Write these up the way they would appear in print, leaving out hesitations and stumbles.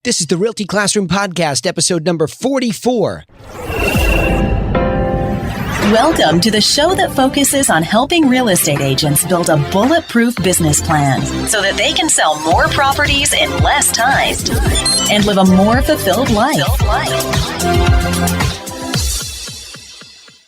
This is the Realty Classroom Podcast, episode number 44. Welcome to the show that focuses on helping real estate agents build a bulletproof business plan so that they can sell more properties in less time and live a more fulfilled life.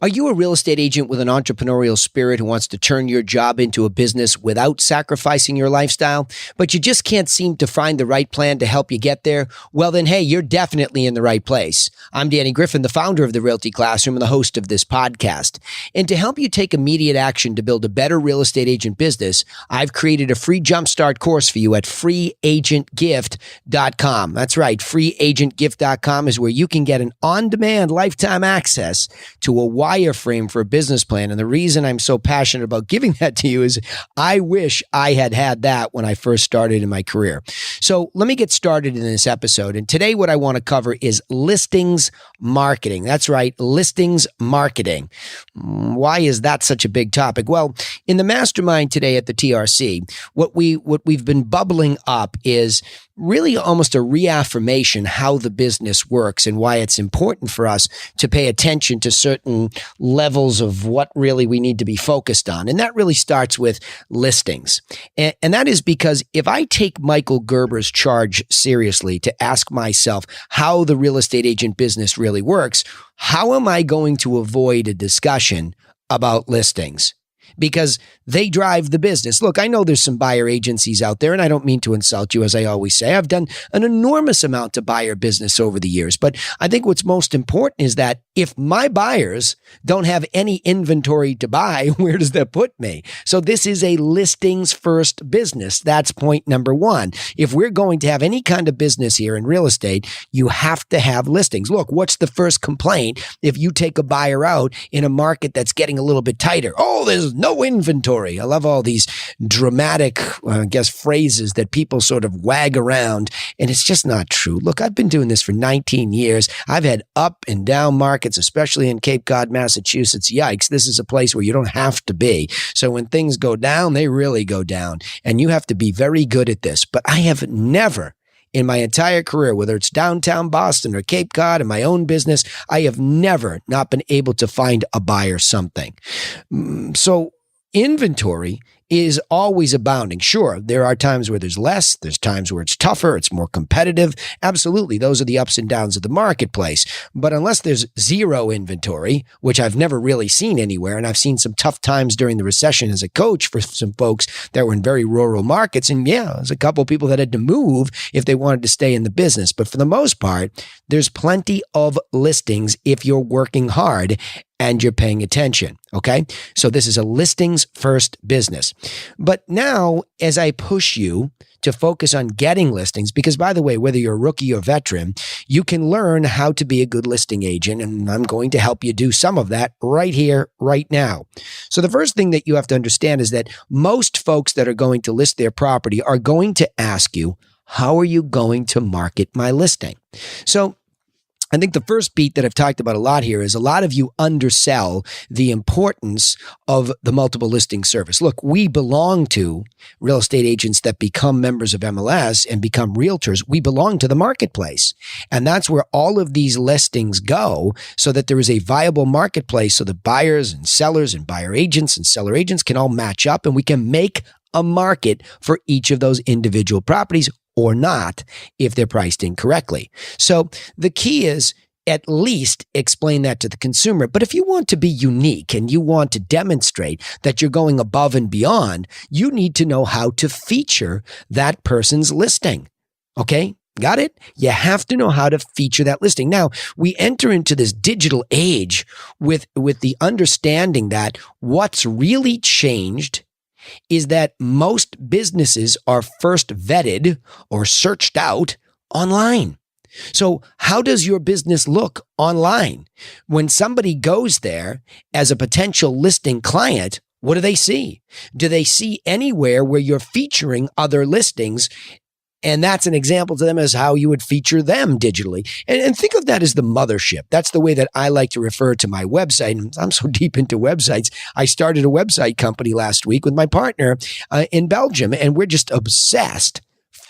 Are you a real estate agent with an entrepreneurial spirit who wants to turn your job into a business without sacrificing your lifestyle, but you just can't seem to find the right plan to help you get there? Well, then, hey, you're definitely in the right place. I'm Danny Griffin, the founder of the Realty Classroom and the host of this podcast. And to help you take immediate action to build a better real estate agent business, I've created a free jumpstart course for you at freeagentgift.com. That's right, freeagentgift.com is where you can get an on-demand lifetime access to a wireframe for a business plan. And the reason I'm so passionate about giving that to you is I wish I had had that when I first started in my career. So let me get started in this episode. And today what I want to cover is listings marketing. That's right, listings marketing. Why is that such a big topic? Well, in the mastermind today at the TRC, what we've been bubbling up is really almost a reaffirmation how the business works and why it's important for us to pay attention to certain levels of what really we need to be focused on. And that really starts with listings. And that is because if I take Michael Gerber's charge seriously to ask myself how the real estate agent business really works, how am I going to avoid a discussion about listings? Because they drive the business. Look, I know there's some buyer agencies out there, and I don't mean to insult you, as I always say. I've done an enormous amount of buyer business over the years, but I think what's most important is that if my buyers don't have any inventory to buy, where does that put me? So this is a listings first business. That's point number one. If we're going to have any kind of business here in real estate, you have to have listings. Look, what's the first complaint if you take a buyer out in a market that's getting a little bit tighter? Oh, there's no inventory. I love all these dramatic, phrases that people sort of wag around, and it's just not true. Look, I've been doing this for 19 years. I've had up and down markets, especially in Cape Cod, Massachusetts. Yikes, this is a place where you don't have to be. So when things go down, they really go down, and you have to be very good at this. But I have never in my entire career, whether it's downtown Boston or Cape Cod in my own business, I have never not been able to find a buyer something. So inventory is always abounding. Sure, there are times where there's less. There's times where it's tougher. It's more competitive. Absolutely. Those are the ups and downs of the marketplace. But unless there's zero inventory, which I've never really seen anywhere, and I've seen some tough times during the recession as a coach for some folks that were in very rural markets. And yeah, there's a couple of people that had to move if they wanted to stay in the business. But for the most part, there's plenty of listings if you're working hard and you're paying attention, okay? So this is a listings first business. But now, as I push you to focus on getting listings, because by the way, whether you're a rookie or veteran, you can learn how to be a good listing agent, and I'm going to help you do some of that right here, right now. So the first thing that you have to understand is that most folks that are going to list their property are going to ask you, how are you going to market my listing? So I think the first beat that I've talked about a lot here is a lot of you undersell the importance of the multiple listing service. Look, we belong to real estate agents that become members of MLS and become realtors. We belong to the marketplace. And that's where all of these listings go so that there is a viable marketplace so that buyers and sellers and buyer agents and seller agents can all match up and we can make a market for each of those individual properties or not if they're priced incorrectly. So the key is at least explain that to the consumer. But if you want to be unique and you want to demonstrate that you're going above and beyond, you need to know how to feature that person's listing. Okay? Got it? You have to know how to feature that listing. Now, we enter into this digital age with the understanding that what's really changed is that most businesses are first vetted or searched out online. So how does your business look online? When somebody goes there as a potential listing client, what do they see? Do they see anywhere where you're featuring other listings? And that's an example to them as how you would feature them digitally. And think of that as the mothership. That's the way that I like to refer to my website. And I'm so deep into websites. I started a website company last week with my partner in Belgium, and we're just obsessed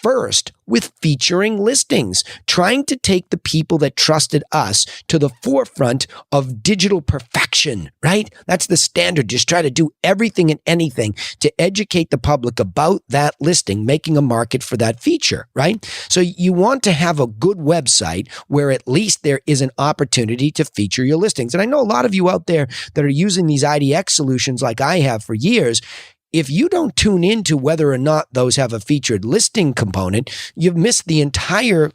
first with featuring listings, trying to take the people that trusted us to the forefront of digital perfection, right? That's the standard. Just try to do everything and anything to educate the public about that listing, making a market for that feature, right? So you want to have a good website where at least there is an opportunity to feature your listings. And I know a lot of you out there that are using these IDX solutions like I have for years. If you don't tune into whether or not those have a featured listing component, you've missed the entire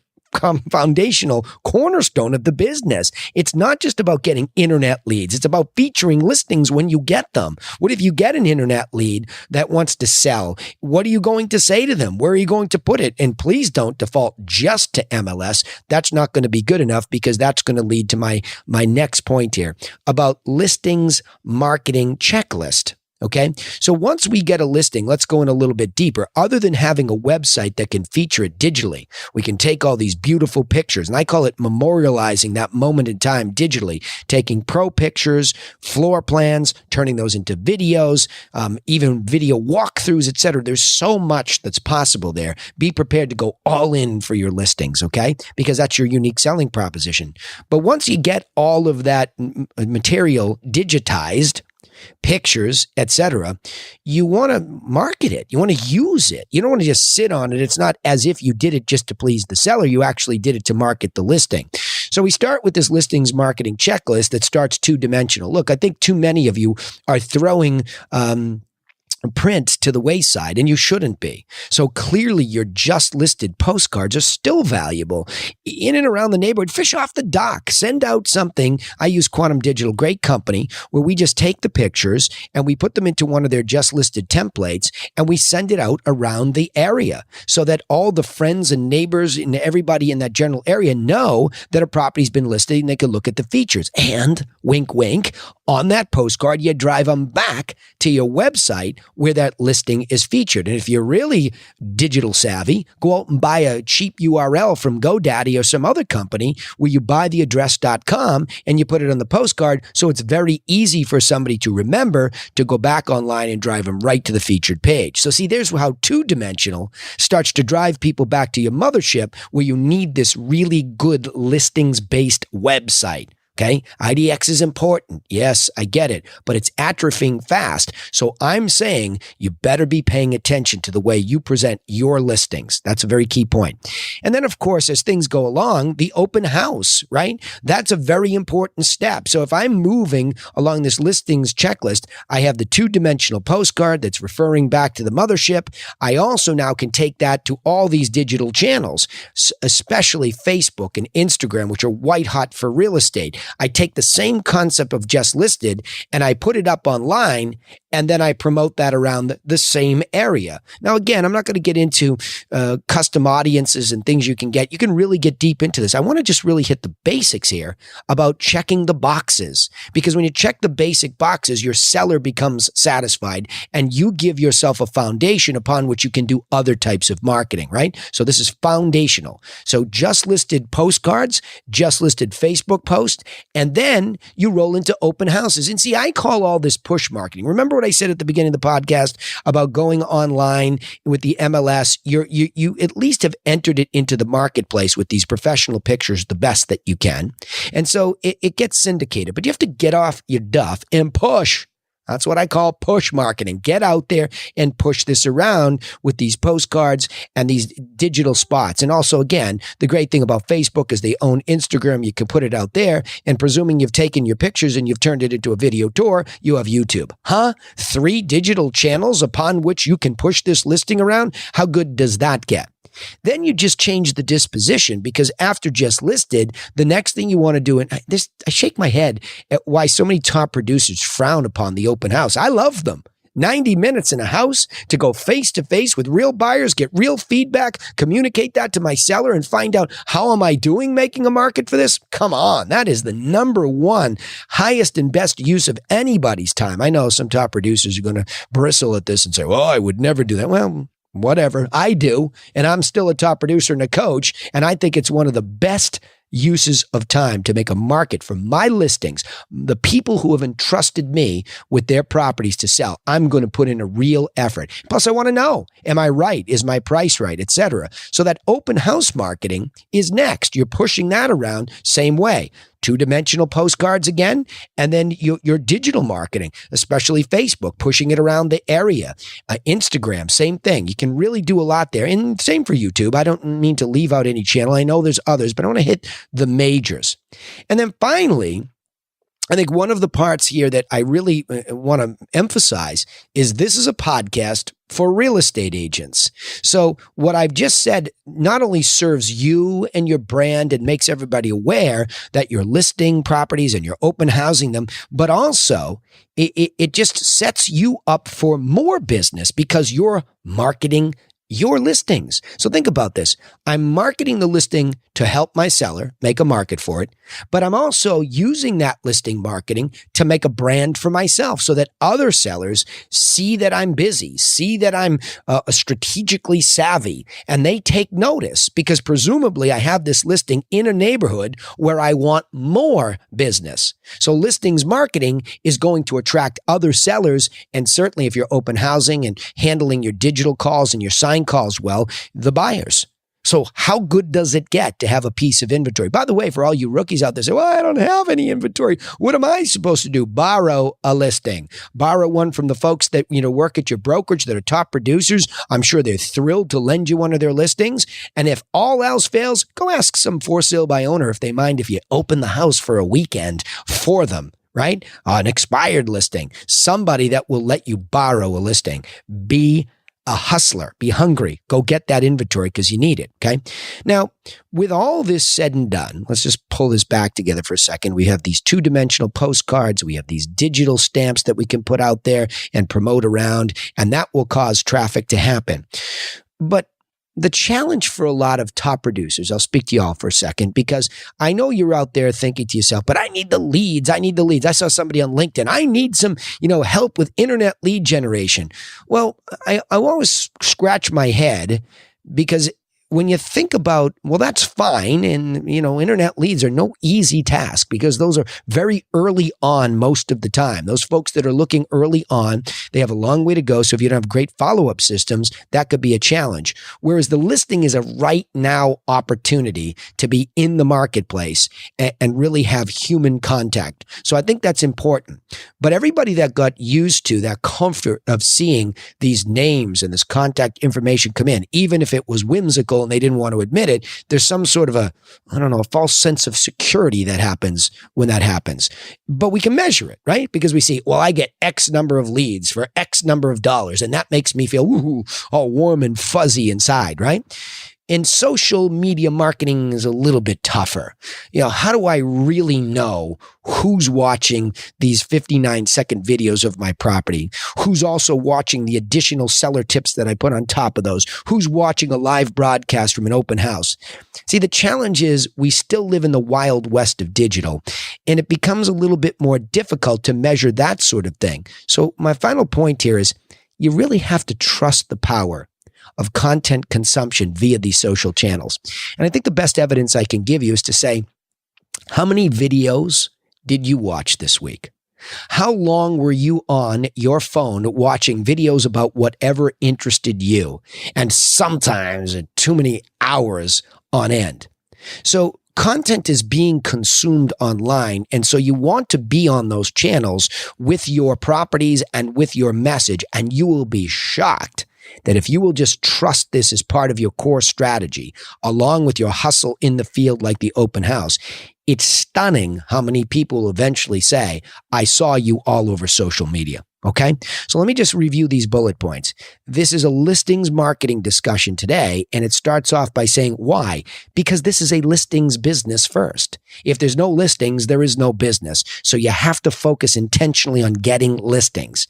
foundational cornerstone of the business. It's not just about getting internet leads. It's about featuring listings when you get them. What if you get an internet lead that wants to sell? What are you going to say to them? Where are you going to put it? And please don't default just to MLS. That's not going to be good enough, because that's going to lead to my next point here about listings marketing checklist. Okay. So once we get a listing, let's go in a little bit deeper. Other than having a website that can feature it digitally, we can take all these beautiful pictures, and I call it memorializing that moment in time digitally, taking pro pictures, floor plans, turning those into videos, even video walkthroughs, etc. There's so much that's possible there. Be prepared to go all in for your listings, okay? Because that's your unique selling proposition. But once you get all of that material digitized, pictures, etc., you want to market it. You want to use it. You don't want to just sit on it. It's not as if you did it just to please the seller. You actually did it to market the listing. So we start with this listings marketing checklist that starts two-dimensional. Look, I think too many of you are throwing print to the wayside, and you shouldn't be. So clearly your just listed postcards are still valuable in and around the neighborhood. Fish off the dock, send out something. I use Quantum Digital, great company, where we just take the pictures and we put them into one of their just listed templates, and we send it out around the area so that all the friends and neighbors and everybody in that general area know that a property's been listed, and they can look at the features. And wink, wink, on that postcard, you drive them back to your website where that listing is featured. And if you're really digital savvy, go out and buy a cheap URL from GoDaddy or some other company where you buy the address.com and you put it on the postcard, so it's very easy for somebody to remember to go back online and drive them right to the featured page. So see, there's how two-dimensional starts to drive people back to your mothership, where you need this really good listings-based website. Okay, IDX is important. Yes, I get it, but it's atrophying fast. So I'm saying you better be paying attention to the way you present your listings. That's a very key point. And then, of course, as things go along, the open house, right? That's a very important step. So if I'm moving along this listings checklist, I have the two-dimensional postcard that's referring back to the mothership. I also now can take that to all these digital channels, especially Facebook and Instagram, which are white hot for real estate. I take the same concept of just listed and I put it up online, and then I promote that around the same area. Now, again, I'm not going to get into custom audiences and things you can get. You can really get deep into this. I want to just really hit the basics here about checking the boxes, because when you check the basic boxes, your seller becomes satisfied and you give yourself a foundation upon which you can do other types of marketing, right? So this is foundational. So just listed postcards, just listed Facebook post, and then you roll into open houses. And see, I call all this push marketing. Remember what I said at the beginning of the podcast about going online with the MLS? You at least have entered it into the marketplace with these professional pictures, the best that you can. And so it gets syndicated, but you have to get off your duff and push. That's what I call push marketing. Get out there and push this around with these postcards and these digital spots. And also, again, the great thing about Facebook is they own Instagram. You can put it out there. And presuming you've taken your pictures and you've turned it into a video tour, you have YouTube. 3 digital channels upon which you can push this listing around? How good does that get? Then you just change the disposition, because after just listed, the next thing you want to do, and I shake my head at why so many top producers frown upon the open house. I love them. 90 minutes in a house to go face to face with real buyers, get real feedback, communicate that to my seller, and find out how am I doing making a market for this? Come on. That is the number one highest and best use of anybody's time. I know some top producers are going to bristle at this and say, well, I would never do that. Well, whatever. I do. And I'm still a top producer and a coach. And I think it's one of the best uses of time to make a market for my listings, the people who have entrusted me with their properties to sell, I'm going to put in a real effort. Plus, I want to know, am I right? Is my price right? Etc. So that open house marketing is next. You're pushing that around same way. Two-dimensional postcards again, and then your digital marketing, especially Facebook, pushing it around the area. Instagram, same thing. You can really do a lot there. And same for YouTube. I don't mean to leave out any channel. I know there's others, but I want to hit the majors. And then finally, I think one of the parts here that I really want to emphasize is this is a podcast for real estate agents. So what I've just said not only serves you and your brand and makes everybody aware that you're listing properties and you're open housing them, but also it just sets you up for more business because you're marketing your listings. So think about this. I'm marketing the listing to help my seller make a market for it, but I'm also using that listing marketing to make a brand for myself so that other sellers see that I'm busy, see that I'm strategically savvy, and they take notice because presumably I have this listing in a neighborhood where I want more business. So listings marketing is going to attract other sellers, and certainly if you're open housing and handling your digital calls and your sign calls well, the buyers. So how good does it get to have a piece of inventory? By the way, for all you rookies out there say, well, I don't have any inventory. What am I supposed to do? Borrow a listing. Borrow one from the folks that, work at your brokerage that are top producers. I'm sure they're thrilled to lend you one of their listings. And if all else fails, go ask some for sale by owner if they mind if you open the house for a weekend for them. Right? An expired listing. Somebody that will let you borrow a listing. Be a hustler. Be hungry. Go get that inventory because you need it. Okay. Now, with all this said and done, let's just pull this back together for a second. We have these two-dimensional postcards. We have these digital stamps that we can put out there and promote around, and that will cause traffic to happen. But the challenge for a lot of top producers, I'll speak to y'all for a second, because I know you're out there thinking to yourself, but I need the leads. I need the leads. I saw somebody on LinkedIn. I need some, help with internet lead generation. Well, I always scratch my head because when you think about, well, that's fine. And, internet leads are no easy task because those are very early on most of the time. Those folks that are looking early on, they have a long way to go. So if you don't have great follow-up systems, that could be a challenge. Whereas the listing is a right now opportunity to be in the marketplace and really have human contact. So I think that's important. But everybody that got used to that comfort of seeing these names and this contact information come in, even if it was whimsical, and they didn't want to admit it, there's some sort of a false sense of security that happens when that happens. But we can measure it, right? Because we see, well, I get X number of leads for X number of dollars, and that makes me feel all warm and fuzzy inside, right? In social media marketing is a little bit tougher. How do I really know who's watching these 59-second videos of my property? Who's also watching the additional seller tips that I put on top of those? Who's watching a live broadcast from an open house? See, the challenge is we still live in the wild west of digital, and it becomes a little bit more difficult to measure that sort of thing. So my final point here is you really have to trust the power of content consumption via these social channels. And I think the best evidence I can give you is to say, how many videos did you watch this week? How long were you on your phone watching videos about whatever interested you? And sometimes too many hours on end. So content is being consumed online. And so you want to be on those channels with your properties and with your message. And you will be shocked that if you will just trust this as part of your core strategy, along with your hustle in the field like the open house, it's stunning how many people will eventually say, I saw you all over social media. Okay. So let me just review these bullet points. This is a listings marketing discussion today, and it starts off by saying why? Because this is a listings business first. If there's no listings, there is no business. So you have to focus intentionally on getting listings.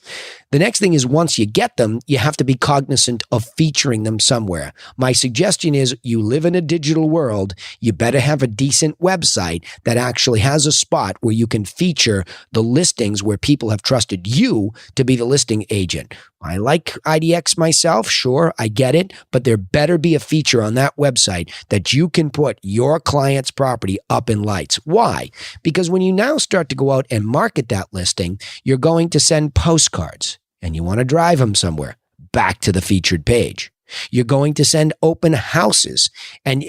The next thing is once you get them, you have to be cognizant of featuring them somewhere. My suggestion is you live in a digital world. You better have a decent website that actually has a spot where you can feature the listings where people have trusted you to be the listing agent. I like IDX myself, sure, I get it, but there better be a feature on that website that you can put your client's property up in lights. Why? Because when you now start to go out and market that listing, you're going to send postcards and you want to drive them somewhere, back to the featured page. You're going to send open houses and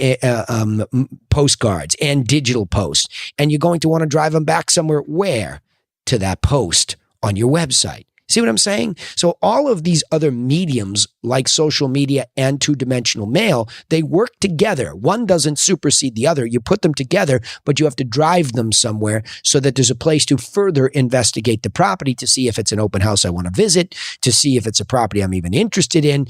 postcards and digital posts, and you're going to want to drive them back somewhere where? To that post on your website. See what I'm saying? So all of these other mediums like social media and two-dimensional mail, they work together. One doesn't supersede the other. You put them together, but you have to drive them somewhere so that there's a place to further investigate the property to see if it's an open house I want to visit, to see if it's a property I'm even interested in.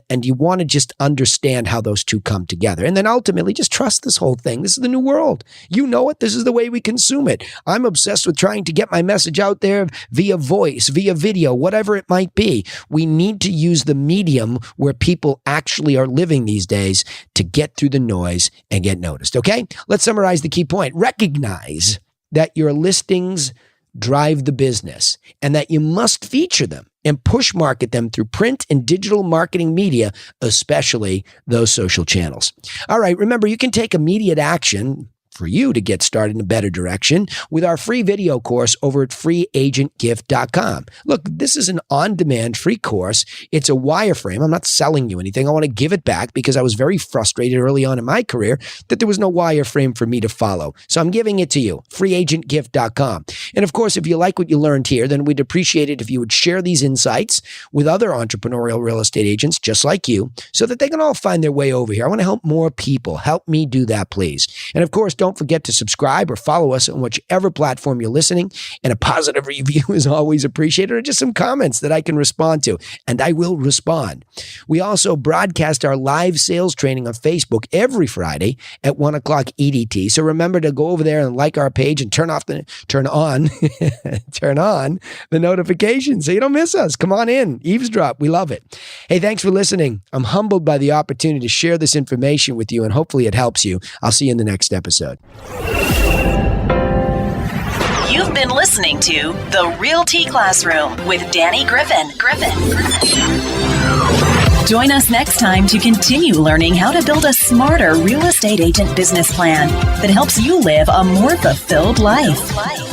And you want to just understand how those two come together. And then ultimately just trust this whole thing. This is the new world. You know it. This is the way we consume it. I'm obsessed with trying to get my message out there via voice, via video, whatever it might be. We need to use the medium where people actually are living these days to get through the noise and get noticed. Okay? Let's summarize the key point. Recognize that your listings drive the business and that you must feature them and push market them through print and digital marketing media, especially those social channels. All right. Remember, you can take immediate action for you to get started in a better direction with our free video course over at freeagentgift.com. Look, this is an on-demand free course. It's a wireframe. I'm not selling you anything. I want to give it back because I was very frustrated early on in my career that there was no wireframe for me to follow. So I'm giving it to you, freeagentgift.com. And of course, if you like what you learned here, then we'd appreciate it if you would share these insights with other entrepreneurial real estate agents just like you so that they can all find their way over here. I want to help more people. Help me do that, please. And of course, don't forget to subscribe or follow us on whichever platform you're listening. And a positive review is always appreciated, or just some comments that I can respond to. And I will respond. We also broadcast our live sales training on Facebook every Friday at 1 o'clock EDT. So remember to go over there and like our page and turn on the notifications so you don't miss us. Come on in, eavesdrop. We love it. Hey, thanks for listening. I'm humbled by the opportunity to share this information with you, and hopefully it helps you. I'll see you in the next episode. You've been listening to The Realty Classroom with Danny Griffin. Join us next time to continue learning how to build a smarter real estate agent business plan that helps you live a more fulfilled life.